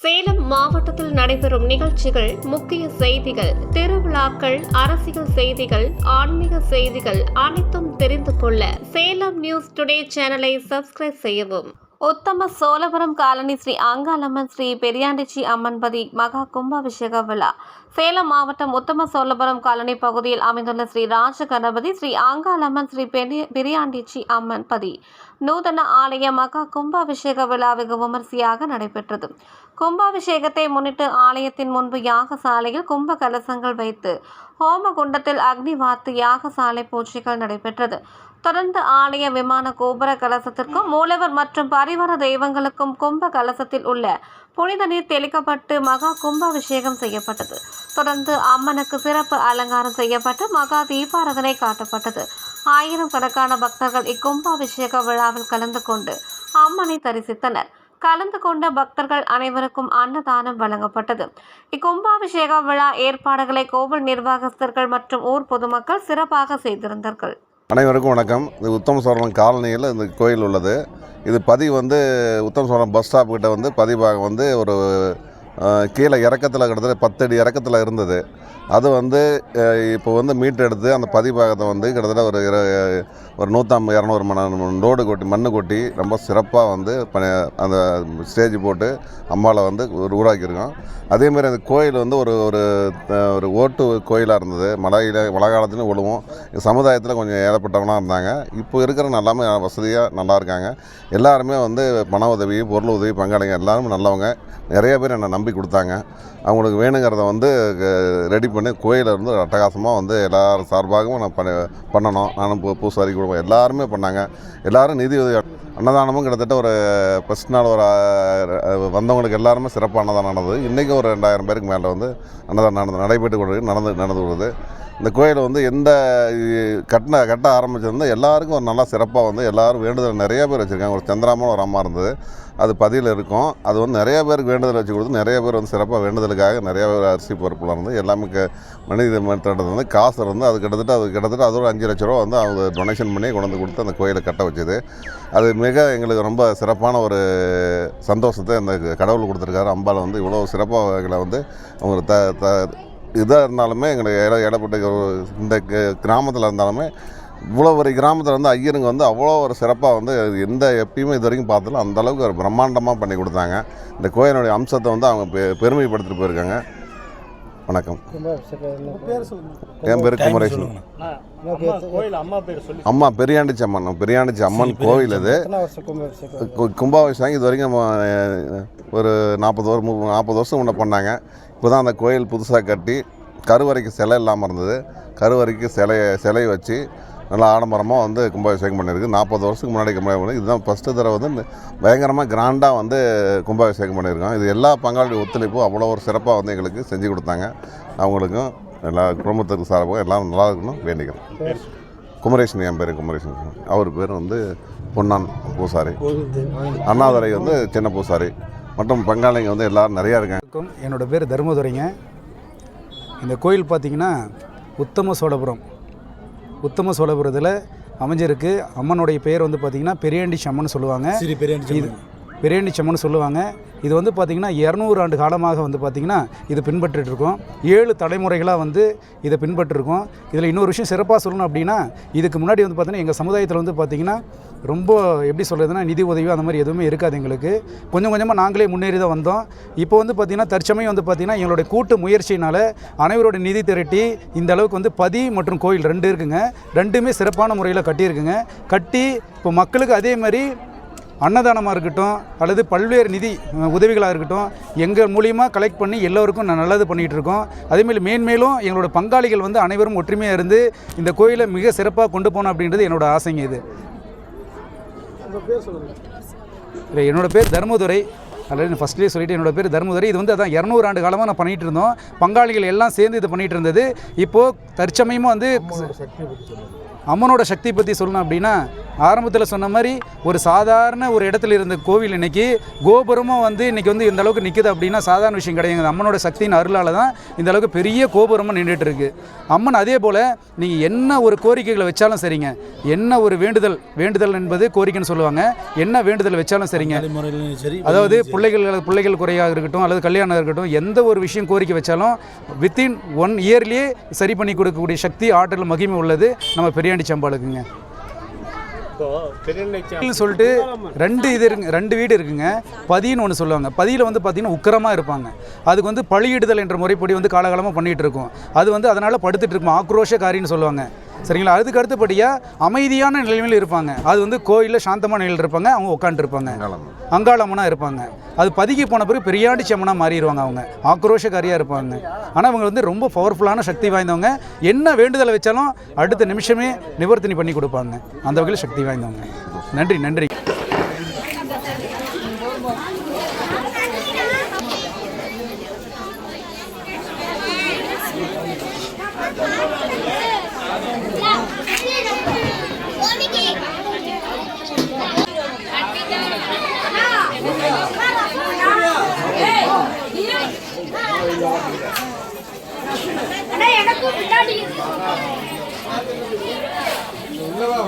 சேலம் மாவட்டத்தில் நடைபெறும் நிகழ்ச்சிகள், முக்கிய செய்திகள், திருவிழாக்கள், அரசியல் செய்திகள், ஆன்மீக செய்திகள் அனைத்தும் தெரிந்து கொள்ள சேலம் நியூஸ் டுடே சேனலை சப்ஸ்கிரைப் செய்யவும். உத்தம சோழபுரம் காலனி ஸ்ரீ அங்காளம்மன் ஸ்ரீ பெரியாண்டிச்சி அம்மன்பதி மகா கும்பாபிஷேக விழா. சேலம் மாவட்டம் உத்தம சோழபுரம் காலனி பகுதியில் அமைந்துள்ள ஸ்ரீ ராஜ கணபதி ஸ்ரீ அங்காளம்மன் ஸ்ரீ பெரியாண்டிச்சி அம்மன் பதி நூதன ஆலய மகா கும்பாபிஷேக விழா வெகு விமரிசையாக நடைபெற்றது. கும்பாபிஷேகத்தை முன்னிட்டு ஆலயத்தின் முன்பு யாகசாலையில் கும்ப கலசங்கள் வைத்து ஹோம குண்டத்தில் அக்னி வாத்து யாகசாலை பூஜைகள் நடைபெற்றது. தொடர்ந்து ஆலய விமான கோபுர கலசத்திற்கும் மூலவர் மற்றும் பரிவார தெய்வங்களுக்கும் கும்ப கலசத்தில் உள்ள புனித நீர் தெளிக்கப்பட்டு மகா கும்பாபிஷேகம் செய்யப்பட்டது. தொடர்ந்து அம்மனுக்கு சிறப்பு அலங்காரம் செய்யப்பட்டு மகா தீபாராதனை காட்டப்பட்டது. ஆயிரக்கணக்கான பக்தர்கள் இக்கும்பாபிஷேக விழாவில் கலந்து கொண்டு அம்மனை தரிசித்தனர். கலந்து கொண்ட பக்தர்கள் அனைவருக்கும் அன்னதானம் வழங்கப்பட்டது. இக்கும்பாபிஷேக விழா ஏற்பாடுகளை கோவில் நிர்வாகஸ்தர்கள் மற்றும் ஊர் பொதுமக்கள் சிறப்பாக செய்திருந்தார்கள். அனைவருக்கும் வணக்கம். இது உத்தம சோழபுரம் காலனியில் இந்த கோயில் உள்ளது. இது பதிவு உத்தம சோழபுரம் பஸ் ஸ்டாப் கிட்ட பதிவாக ஒரு கீழே இறக்கத்தில் கிட்டத்தட்ட 10 அடி இறக்கத்தில் இருந்தது. அது இப்போ மீட்டு எடுத்து அந்த பதிவாகத்தை கிட்டத்தட்ட ஒரு 150-200 ரோடு கொட்டி மண்ணு கொட்டி ரொம்ப சிறப்பாக அந்த ஸ்டேஜ் போட்டு அம்பாவை உருவாக்கியிருக்கோம். அதேமாதிரி அந்த கோயில் ஒரு ஓட்டு கோயிலாக இருந்தது. மழை காலத்துலையும் விழுவும். சமுதாயத்தில் கொஞ்சம் ஏழப்பட்டவங்களாக இருந்தாங்க. இப்போ இருக்கிற எல்லாமே வசதியாக நல்லா இருக்காங்க. எல்லாருமே பண உதவி, பொருள் உதவி, பங்காளிங்க எல்லாரும் நல்லவங்க. நிறைய பேர் என்னை நம்பி கொடுத்தாங்க. அவங்களுக்கு வேணுங்கிறத ரெடி பண்ணி கோயிலை அட்டகாசமாக எல்லாரும் சார்பாகவும் நான் பண்ணணும். நானும் பூசாரி குடும்பம் எல்லாருமே பண்ணாங்க. எல்லோரும் நிதி உதவி, அன்னதானமும் கிட்டத்தட்ட ஒரு ஃபஸ்ட் நாள் வந்தவங்களுக்கு எல்லாருமே சிறப்பாக அன்னதானம் நடந்தது. இன்றைக்கும் ஒரு 2000 பேருக்கு மேலே அன்னதானம் நடைபெற்று கொண்டு நடந்து வருது. இந்த கோயில் எந்த கட்ட ஆரம்பிச்சிருந்தால் எல்லாருக்கும் ஒரு நல்லா சிறப்பாக எல்லோரும் வேண்டுதல் நிறைய பேர் வச்சுருக்காங்க. ஒரு சந்திராமன் ஒரு அம்மா இருந்தது, அது பதியில் இருக்கும். அது நிறைய பேருக்கு வேண்டுதல் வச்சு கொடுத்து நிறைய பேர் சிறப்பாக வேண்டுதலுக்காக நிறைய பேர் அரிசி பொறுப்பில் இருந்து எல்லாமே மனித மருத்துவ காசு இருந்து அது கிட்டத்தட்ட அதோட 5 லட்ச ரூபா அவங்க டொனேஷன் பண்ணி கொண்டு கொடுத்து அந்த கோயிலை கட்ட வச்சுது. அது எங்களுக்கு ரொம்ப சிறப்பான ஒரு சந்தோஷத்தை அந்த கடவுள் கொடுத்துருக்காரு. அம்பாள் இவ்வளோ சிறப்பாக எங்களை அவங்க இதாக இருந்தாலுமே எங்களுக்கு இடப்பட்ட இந்த கிராமத்தில் இருந்தாலுமே இவ்வளோ ஒரு கிராமத்தில் ஐயருங்க அவ்வளோ ஒரு சிறப்பாக எப்பயுமே இது வரைக்கும் பார்த்தாலும் அந்தளவுக்கு ஒரு பிரம்மாண்டமாக பண்ணி கொடுத்தாங்க. இந்த கோயிலுடைய அம்சத்தை அவங்க பெருமைப்படுத்திட்டு போயிருக்காங்க. வணக்கம். என் பேர் குமரேஷன். அம்மா பெரியாண்டிச்சி அம்மன். பெரியாண்டிச்சி அம்மன் கோவில் இது. கும்பாபிஷேகம் இது வரைக்கும் ஒரு 40 வருஷம் முன்னே பண்ணாங்க. இப்போ தான் அந்த கோயில் புதுசாக கட்டி கருவறைக்கு சிலை இல்லாமல் இருந்தது. கருவறைக்கு சிலை வச்சு நல்லா ஆடம்பரமாக கும்பாபிஷேகம் பண்ணியிருக்கு. 40 வருஷத்துக்கு முன்னாடி கும்பாபிஷேகம். இதுதான் ஃபஸ்ட்டு தடவை பயங்கரமாக கிராண்டாக கும்பாபிஷேகம் பண்ணியிருக்கோம். இது எல்லா பங்காளி ஒத்துழைப்பும் அவ்வளோ ஒரு சிறப்பாக எங்களுக்கு செஞ்சு கொடுத்தாங்க. அவங்களுக்கும் எல்லா குடும்பத்துக்கு சார்பாக எல்லாம் நல்லா இருக்கணும் வேண்டிக்கிறோம். குமரேஷன். என் பேர் குமரேஷன். அவர் பேர் பொன்னான் பூசாரி. அண்ணாதுரை சின்ன பூசாரி மற்றும் பங்காளிங்க எல்லோரும் நிறையா இருக்காங்க. என்னோடய பேர் தர்மதுரைங்க. இந்த கோயில் பார்த்திங்கன்னா உத்தம சோழபுரத்தில் அமைஞ்சிருக்கு. அம்மனுடைய பெயர் பார்த்திங்கன்னா பெரியாண்டிச்சி அம்மன் சொல்லுவாங்க. பெரியாண்டிச்சி அம்மன் சொல்லுவாங்க. இது பார்த்திங்கன்னா 200 ஆண்டு காலமாக பார்த்திங்கன்னா இது பின்பற்றிருக்கோம். 7 தலைமுறைகளாக இதை பின்பற்றிருக்கோம். இதில் இன்னொரு விஷயம் சிறப்பாக சொல்லணும் அப்படின்னா, இதுக்கு முன்னாடி பார்த்திங்கன்னா எங்கள் சமுதாயத்தில் பார்த்திங்கன்னா ரொம்ப எப்படி சொல்கிறதுனா நிதி உதவி அந்த மாதிரி எதுவுமே இருக்காது. எங்களுக்கு கொஞ்சம் கொஞ்சமாக நாங்களே முன்னேறி தான் வந்தோம். இப்போ பார்த்திங்கன்னா தற்சமயம் பார்த்திங்கன்னா எங்களுடைய கூட்டு முயற்சியினால் அனைவரோட நிதி திரட்டி இந்த அளவுக்கு பதி மற்றும் கோயில் 2 இருக்குங்க. 2மே சிறப்பான முறையில் கட்டியிருக்குங்க. கட்டி இப்போ மக்களுக்கு அதே மாதிரி அன்னதானமாக இருக்கட்டும் அல்லது பல்வேறு நிதி உதவிகளாக இருக்கட்டும் எங்கள் மூலியமாக கலெக்ட் பண்ணி எல்லோருக்கும் நல்லது பண்ணிகிட்டு இருக்கோம். அதேமாதிரி மேன்மேலும் எங்களோட பங்காளிகள் அனைவரும் ஒற்றுமையாக இருந்து இந்த கோயிலை மிக சிறப்பாக கொண்டு போகணும் அப்படின்றது என்னோட ஆசைங்க. இது என்னோடய பேர் தர்மதுரை. அல்லது ஃபஸ்ட்லேயே சொல்லிவிட்டு என்னோடய பேர் தர்மதுரை. இது அதான் 200 ஆண்டு காலமாக நான் பண்ணிகிட்டு இருந்தோம். பங்காளிகள் எல்லாம் சேர்ந்து இது பண்ணிகிட்டு இருந்தது. இப்போது தற்சமயமாக அம்மனோட சக்தி பற்றி சொல்லணும் அப்படின்னா ஆரம்பத்தில் சொன்ன மாதிரி ஒரு சாதாரண ஒரு இடத்துல இருந்த கோவில் இன்றைக்கி கோபுரமும் வந்து இன்றைக்கி வந்து இந்த அளவுக்கு நிற்குது அப்படின்னா சாதாரண விஷயம் கிடையாது. அம்மனோட சக்தியின் அருளால் தான் இந்த அளவுக்கு பெரிய கோபுரமும் நின்றுட்டு இருக்கு. அம்மன் அதே போல் நீங்கள் என்ன ஒரு கோரிக்கைகளை வச்சாலும் சரிங்க, என்ன ஒரு வேண்டுதல் என்பது கோரிக்கைன்னு சொல்லுவாங்க, என்ன வேண்டுதல் வச்சாலும் சரிங்க, அதாவது பிள்ளைகள் குறையாக இருக்கட்டும் அல்லது கல்யாணம் இருக்கட்டும், எந்த ஒரு விஷயம் கோரிக்கை வச்சாலும் வித்தின் 1 இயர்லேயே சரி பண்ணி கொடுக்கக்கூடிய சக்தி ஆற்றல் மகிமை உள்ளது நம்ம பெரியாண்டி சம்பாளுக்குங்க. சொல்லிட்டு 2 வீடு இருக்குங்க. பதின்னு ஒன்று சொல்லுவாங்க. பதியில் வந்து பார்த்திங்கன்னா உக்கிரமாக இருப்பாங்க. அதுக்கு வந்து பழியிடுதல் என்ற முறைப்படி வந்து காலகாலமாக பண்ணிகிட்டு இருக்கும். அது வந்து அதனால் படுத்துட்டு இருக்கும், ஆக்ரோஷக்காரின்னு சொல்லுவாங்க. சரிங்களா? அதுக்கு அடுத்தபடியாக அமைதியான நிலைமையில் இருப்பாங்க. அது வந்து கோயிலில் சாந்தமான நிலையில் இருப்பாங்க, அவங்க உட்காந்துருப்பாங்க, அங்காளம்மனாக இருப்பாங்க. அது பதிக்கு போன பிறகு பெரியாண்டி செம்மனாக மாறிடுவாங்க, அவங்க ஆக்ரோஷக்காரியாக இருப்பாங்க. ஆனால் அவங்க வந்து ரொம்ப பவர்ஃபுல்லான சக்தி வாய்ந்தவங்க. என்ன வேண்டுதலை வச்சாலும் அடுத்த நிமிஷமே நிவர்த்தனை பண்ணி கொடுப்பாங்க. அந்த வகையில் சக்தி வாய்ந்தவங்க. நன்றி. உள்ளவா